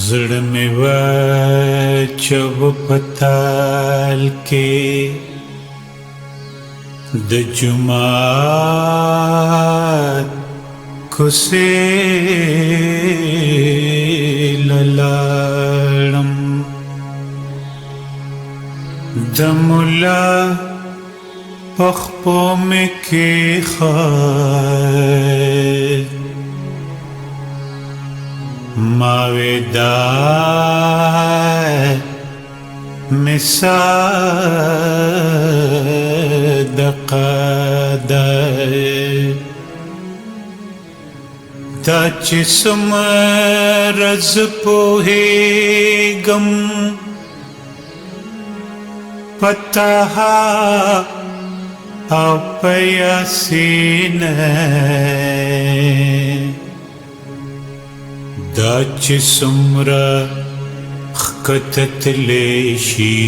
زړه مې واچوه په تال کې د جومات کوڅې لاړم د ملا په خپو مې کېښود ما ودا مې صدقه ده دا چې څومره زه پوهېږم په طه او په یاسین دا چې څومره ښکته تللی شي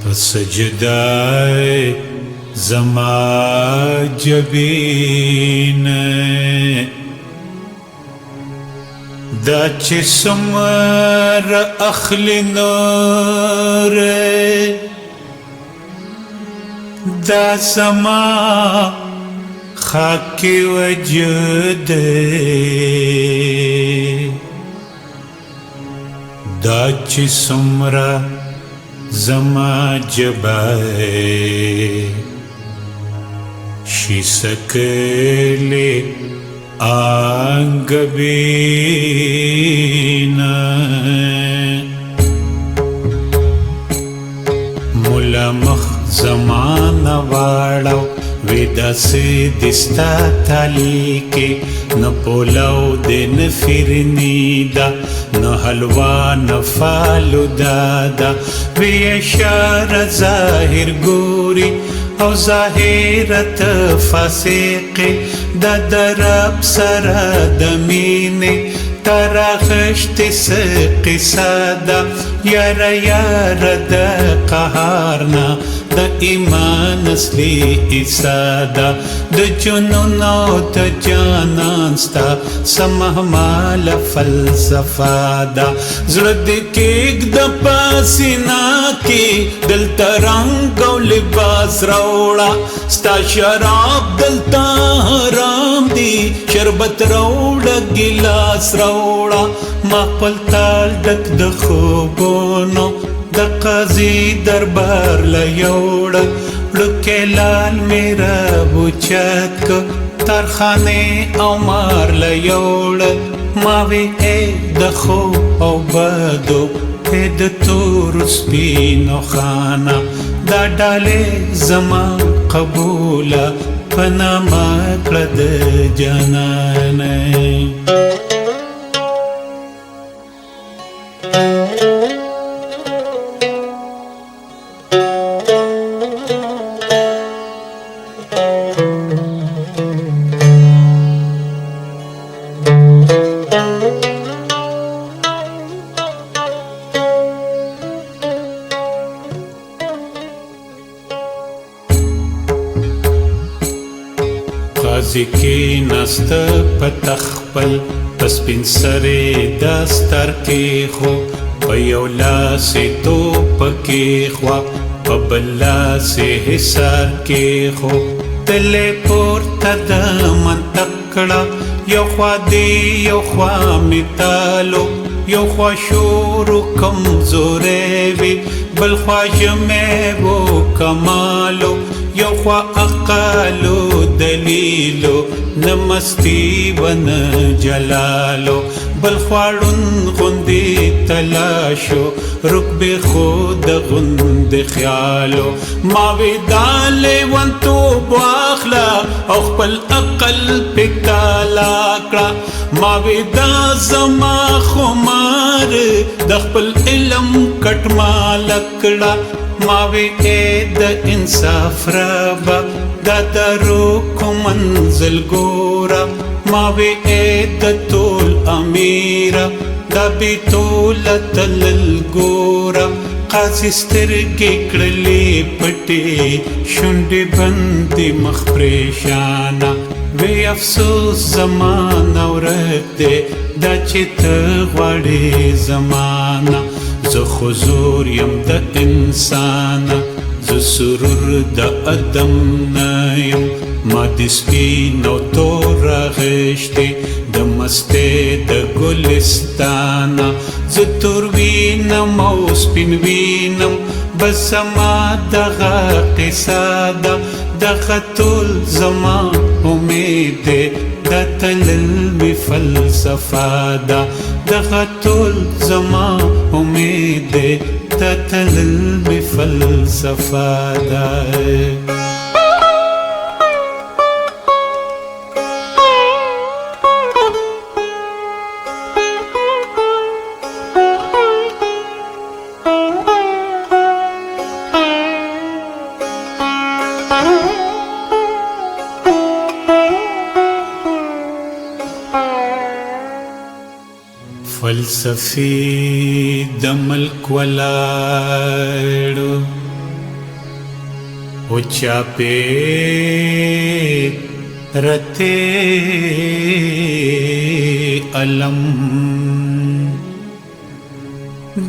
په سجده زما جبین دا چې څومره اخلي نور دا زما خاکی وجود دا چې څومره زما جبه شي سکلی آنگبینا ملا مخ زمان واړو ودا سے دستا تالی کے نہ پولاو دے نہ فرنی دا نہ حلوا نہ فالو دادا وی اشار ظاہر گوری او ظاہرت فاسق دا درب سرا دمینے ترا خشت قصادا یار یار دا قهارنا دا ایمان اصلی اسادا دا جنون او دا جانان ستا سمحمال فلسفادا زرد کیگ دا پاسینا کی دلتا رنگ او لباس روڑا ستا شراب دلتا حرام دی شربت روڑا گلاس روڑا ما پلتال دک د خوبونو د قاضی دربار لیوڑ لکے لال میرا بوچت کو ترخانے او مار لیوڑ ماوی اے دخو او بدو اے د تور سپینو خانا دا ڈالے زمان قبولا پناما کړه د جانانه قاضی کی نست پتخپل پس پین سرے دستر کی خو پیولا سے تو پکی خوا پبلا سے حسار کی خو تلے پورتا دا منتقڑا یو خوا دی یو خوا متالو یو خوا شورو کمزورے وی بل خوا جمیبو کمالو یو خوا اقالو دلیلو نمستی ون جلالو بل خواړون غوندې تلاشو رکب خود غند خیالو ما ویدالې ونتو واخلا او خپل عقل پکالا کړه ما ودا زما خمار د خپل علم کټ مال کړه ما وی اے د انصاف ربا دا درو کو منزل ګورا ما وی اے د طول امیرا دا بی طول تلل ګورا قاضی سترګې کړلې پټې شونډې بندې مخ پریشانه وی افسوس زمانه ورک دی دا چې ته غواړې زمانه زه حضور یم د انسانه زه سرور د ادم نه یم ما د سپین او تور غشتې د مستې د ګلستانه زه تور وینم او سپین وینم بس زما دغه قصه ده دغه ټول زما امید دی دا تلل می فلسفه ده دغه ټول زما امید دی دا تلل می فلسفه ده فلسفی د ملک ولاړو او چاپې رته علم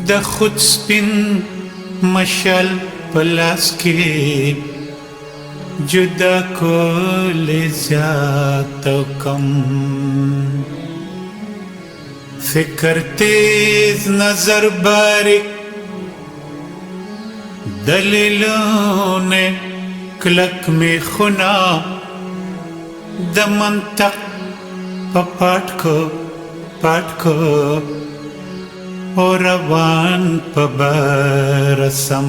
د خود سپین مشل پلاس کې جدا کول زیات کم فکر تیز نظر باریک دلیلوں نے کلک میں خنا د منطق پا پاٹ کو اور روان پا برسم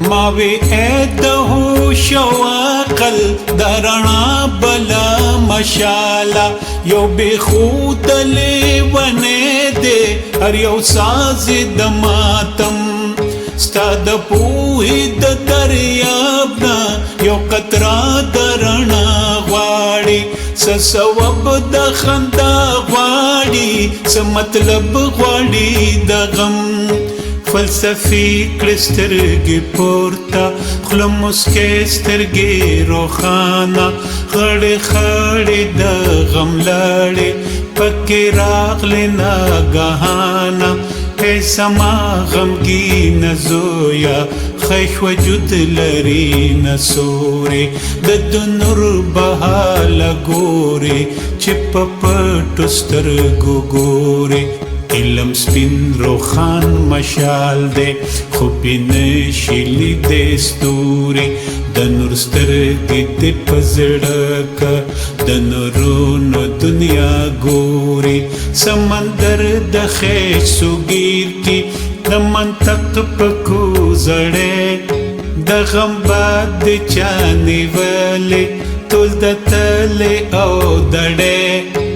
ماوی اید ہوش و عقل درنا بلا مشالا یو بے خود لیونے دے ہر یو ساز د ماتم ستا د پوہی د دریابنا یو قطرہ درنا غواړي سواب د خندا غواړي مطلب غواړي د غم فلسفی کلسترگی پورتا خلم مسکے سترگی روخانا خڑی خڑی دا غم لاڑی پکی راغلی ناگاہانا اے سما غمگی نزویا خیش وجود لری نسوری دد نور بحالا گوری چپ پٹو سترگو گوری علم سپین روخان مشال دے خوبی نشیلی دے ستوری د نور سترګې دې په زړه که د نورونو دنیا ګوري سمندر د خیش سوګیر کې د منطق په کوزړې د غم باد د چا نیولې ټول د تلې او دړې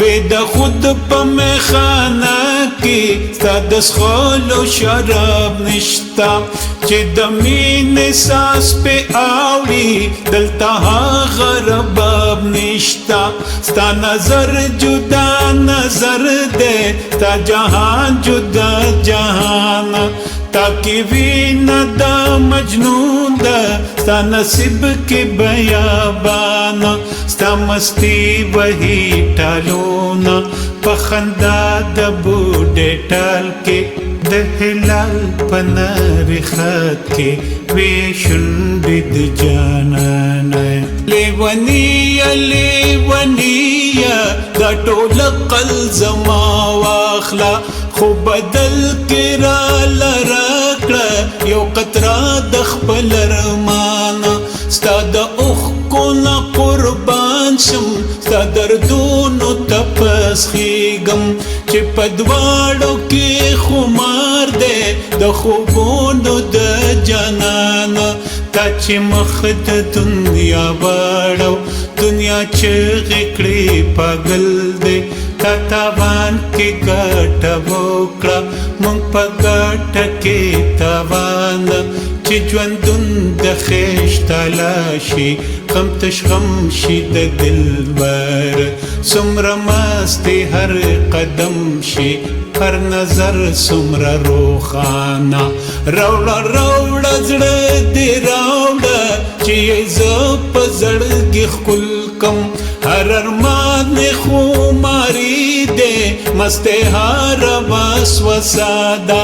وی د خود په میخانه کې ستا د څښلو شراب نشته چې د مینې ساس پې اوړي دلته هغه رباب نشته ستا نظر جدا نظر دی ستا جهان جدا جهان تا کی وینا دا مجنون دا ستا نصیب کی بیابانا ستا مستی وہی ٹالونا پخندا دا بوڑے ٹال کے د هلال پنار خط کے ویشنڈی د جانانا لیونیا لیونیا دا ټول قل زما واخلا خو بدل کرا لراکړه یو قطره د خپل ارمانه ستا د اوښکو نه قربان شم ستا دردونو ته پسخیږم چې په دواړو کې خمار دی د خوبونو د جانانه تا چې مخ د دنیا واړو دنیا چغې کړې پاگل دی تا تاوان کې ګټه وکړه مونږ په ګټه کې تاوان چې ژوندون د خیش تلاشي غم تش غم شي د دلبر څومره مستې هر قدم شي هر نظر څومره روښانه راوړه راوړه زړه دې راوړه چې زه په زړګي ښکل کم هر ارمان خماري دی مست هر وسوسه ده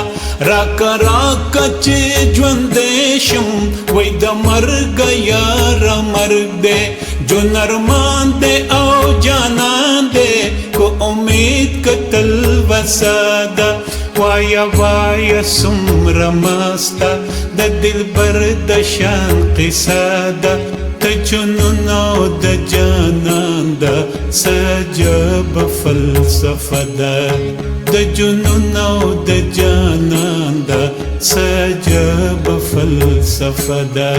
راکه راکه چې ژوندی شم وای د مرګ یاره مرګ دی جون ارمان دی او جانان دی کو امید کتل وساده وایا وایا سمره مسته د دلبر د شان قصه ده د جنون او د جانان ده سجب فلسفه ده د جنون او د جانان ده سجب فلسفه ده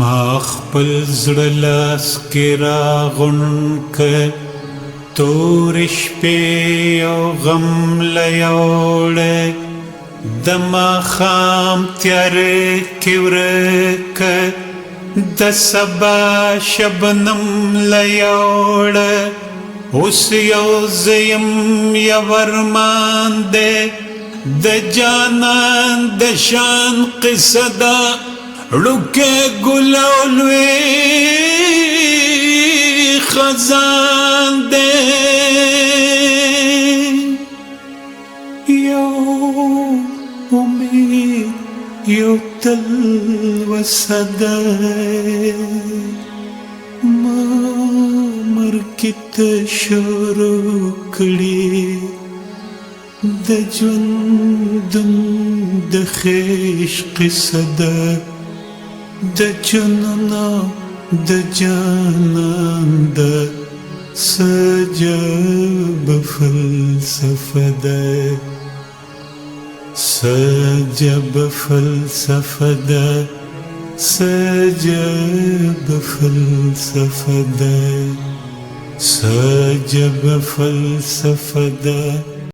ما خپل زړه لاس کې راغونډ کړ تور شپې او غم له یوړې د ماښام تیارې کې ورکه د سبا شبنم له یوړه اوس یو زه یم یو ارمان دی د جانان د شان قصه ده ړوکی ګل او لوی خزان دی یو امید یو تلوسه ده ما مرګ ته شروع کړي د ژوندون د خیش قصه ده د جنون د جانان ده سجب فلسفه ده سجب فلسفه ده سجب فلسفه ده سجب فلسفه ده